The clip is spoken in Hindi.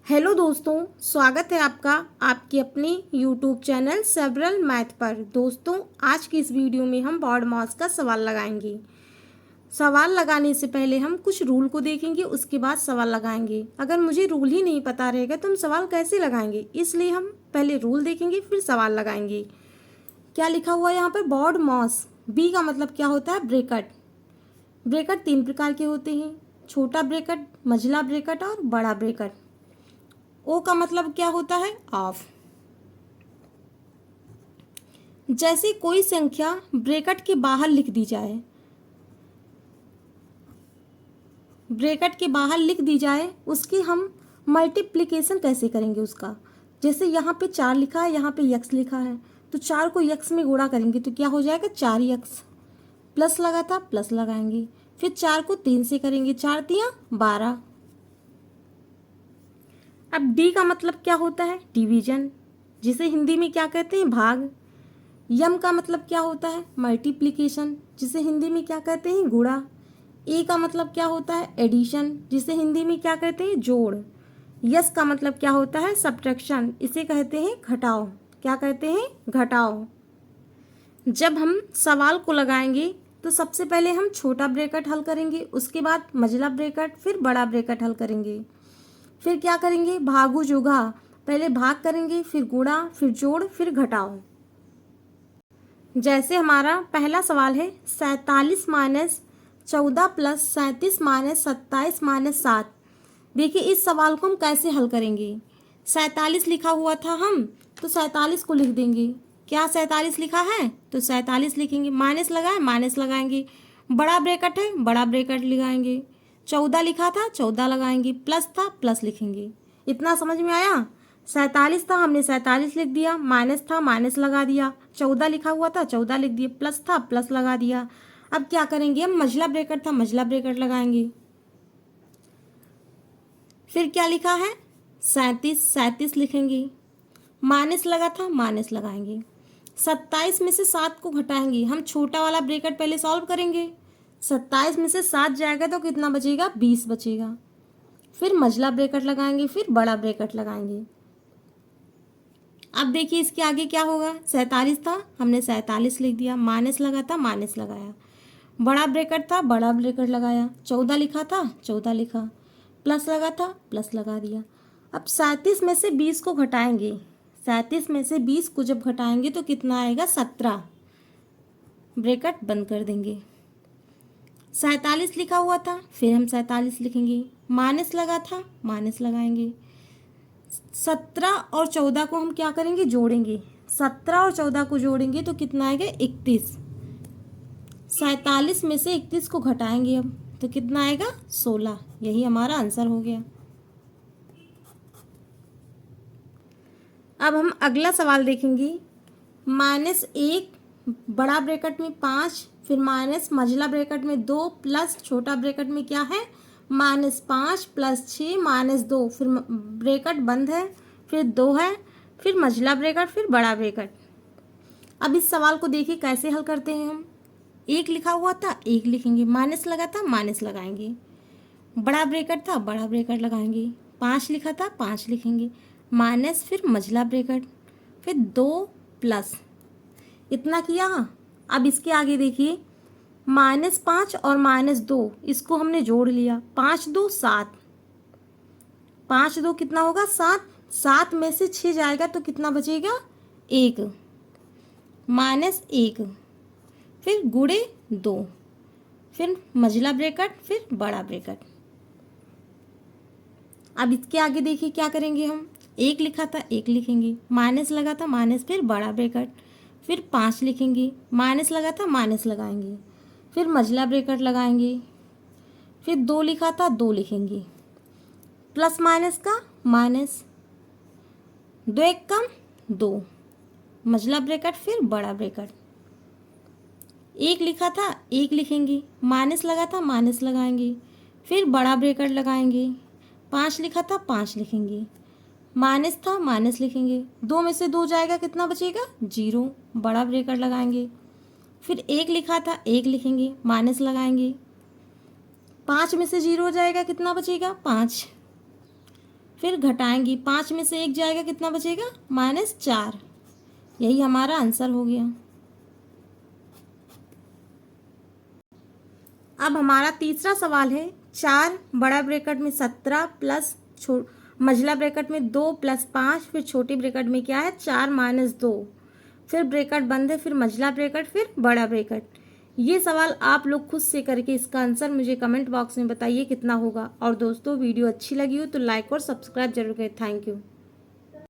हेलो दोस्तों, स्वागत है आपका आपकी अपनी यूट्यूब चैनल सेवरल मैथ पर। दोस्तों, आज की इस वीडियो में हम बॉड मास का सवाल लगाएंगे। सवाल लगाने से पहले हम कुछ रूल को देखेंगे, उसके बाद सवाल लगाएंगे। अगर मुझे रूल ही नहीं पता रहेगा तो हम सवाल कैसे लगाएंगे, इसलिए हम पहले रूल देखेंगे फिर सवाल लगाएंगे। क्या लिखा हुआ है यहाँ पर? बॉड मास। बी का मतलब क्या होता है? ब्रैकेट। ब्रैकेट 3 प्रकार के होते हैं, छोटा ब्रैकेट, मझला ब्रैकेट और बड़ा ब्रैकेट। ओ का मतलब क्या होता है? ऑफ। जैसे कोई संख्या ब्रैकेट के बाहर लिख दी जाए, ब्रैकेट के बाहर लिख दी जाए, उसकी हम मल्टीप्लिकेशन कैसे करेंगे उसका? जैसे यहाँ पे 4 लिखा है, यहाँ पे यक्स लिखा है, तो 4 को यक्स में गुणा करेंगे तो क्या हो जाएगा? 4 यक्स। प्लस लगा था, प्लस लगाएंगे। फिर 4 को 3 से करेंगे, 4 तिया 12। अब डी का मतलब क्या होता है? डिवीजन, जिसे हिंदी में क्या कहते हैं? भाग। यम का मतलब क्या होता है? मल्टीप्लिकेशन, जिसे हिंदी में क्या कहते हैं? गुणा। ए का मतलब क्या होता है? एडिशन, जिसे हिंदी में क्या कहते हैं? जोड़। यस का मतलब क्या होता है? सब्ट्रैक्शन, इसे कहते हैं घटाओ। क्या कहते हैं? घटाओ। जब हम सवाल को लगाएंगे तो सबसे पहले हम छोटा ब्रैकेट हल करेंगे, उसके बाद मझला ब्रैकेट, फिर बड़ा ब्रैकेट हल करेंगे। फिर क्या करेंगे? भागु जोगा। पहले भाग करेंगे, फिर गुणा, फिर जोड़, फिर घटाओ। जैसे हमारा पहला सवाल है 47 माइनस 14 प्लस 37 माइनस 27 माइनस 7। देखिए इस सवाल को हम कैसे हल करेंगे। 47 लिखा हुआ था हम, तो 47 को लिख देंगे। क्या 47 लिखा है तो 47 लिखेंगे। माइनस लगाए, माइनस लगाएंगे। बड़ा ब्रैकेट है, बड़ा ब्रैकेट लगाएंगे। 14 लिखा था, 14 लगाएंगे। प्लस था, प्लस लिखेंगे। इतना समझ में आया? 47 था, हमने 47 लिख दिया। माइनस था, माइनस लगा दिया। 14 लिखा हुआ था, 14 लिख दिया। प्लस था, प्लस लगा दिया। अब क्या करेंगे? हम मझला ब्रैकेट था, मझला ब्रैकेट लगाएंगे। फिर क्या लिखा है? 37, 37 लिखेंगे। माइनस लगा था, माइनस लगाएंगे। 27 में से 7 को घटाएंगे। हम छोटा वाला ब्रैकेट पहले सॉल्व करेंगे। 27 में से 7 जाएगा तो कितना बचेगा? 20 बचेगा। फिर मझला ब्रैकेट लगाएंगे, फिर बड़ा ब्रैकेट लगाएंगे। अब देखिए इसके आगे क्या होगा? 47 था, हमने 47 लिख दिया। माइनस लगा था, माइनस लगाया। बड़ा ब्रैकेट था, बड़ा ब्रैकेट लगाया। 14 लिखा था, 14 लिखा। प्लस लगा था, प्लस लगा दिया। अब 37 में से 20 को घटाएंगे। 37 में से 20 को जब घटाएंगे तो कितना आएगा? 17। ब्रैकेट बंद कर देंगे। 47 लिखा हुआ था, फिर हम 47 लिखेंगे। माइनस लगा था, माइनस लगाएंगे। 17 और 14 को हम क्या करेंगे? जोड़ेंगे। 17 और 14 को जोड़ेंगे तो कितना आएगा? 31। 47 में से 31 को घटाएंगे अब तो कितना आएगा? 16। यही हमारा आंसर हो गया। अब हम अगला सवाल देखेंगे। -1 बड़ा ब्रैकेट में 5, फिर माइनस मझला ब्रैकेट में 2 प्लस छोटा ब्रैकेट में क्या है? -5 प्लस 6 -2। फिर ब्रैकेट बंद है, फिर 2 है, फिर मझला ब्रैकेट, फिर बड़ा ब्रैकेट। अब इस सवाल को देखिए कैसे हल करते हैं हम। 1 लिखा हुआ था, 1 लिखेंगे। माइनस लगा था, माइनस लगाएंगे। बड़ा ब्रैकेट था, बड़ा ब्रैकेट लगाएंगे। 5 लिखा था, 5 लिखेंगे। माइनस, फिर मझला ब्रैकेट, फिर 2 प्लस। इतना किया। अब इसके आगे देखिए, -5 और -2 इसको हमने जोड़ लिया। 5 2 7। 5 2 कितना होगा? 7। 7 में से 6 जाएगा तो कितना बचेगा? 1। -1, फिर गुणे 2, फिर मझला ब्रैकेट, फिर बड़ा ब्रैकेट। अब इसके आगे देखिए क्या करेंगे हम। 1 लिखा था, 1 लिखेंगे। माइनस लगा था, माइनस, फिर बड़ा ब्रैकेट, फिर 5 लिखेंगे। माइनस लगा था, माइनस लगाएंगे, फिर मझला ब्रैकेट लगाएंगे। फिर 2 लिखा था, 2 लिखेंगे। प्लस माइनस का माइनस, 2 1 कम 2, मझला ब्रैकेट, फिर बड़ा ब्रैकेट। 1 लिखा था, 1 लिखेंगे। माइनस लगा था, माइनस लगाएंगे, फिर बड़ा ब्रैकेट लगाएंगे। 5 लिखा था, 5 लिखेंगे। माइनस था, माइनस लिखेंगे। 2 में से 2 जाएगा, कितना बचेगा? 0। बड़ा ब्रैकेट लगाएंगे। फिर 1 लिखा था, 1 लिखेंगे। माइनस लगाएंगे। 5 में से 0 जाएगा, कितना बचेगा? 5। फिर घटाएंगी, 5 में से 1 जाएगा, कितना बचेगा? -4। यही हमारा आंसर हो गया। अब हमारा तीसरा सवाल है, 4 बड़ा ब्रैकेट में 17 प्लस मझला ब्रैकेट में 2 प्लस 5, फिर छोटी ब्रैकेट में क्या है? 4 माइनस 2, फिर ब्रैकेट बंद है, फिर मझला ब्रैकेट, फिर बड़ा ब्रैकेट। ये सवाल आप लोग खुद से करके इसका आंसर मुझे कमेंट बॉक्स में बताइए कितना होगा। और दोस्तों वीडियो अच्छी लगी हो तो लाइक और सब्सक्राइब जरूर करें। Thank you.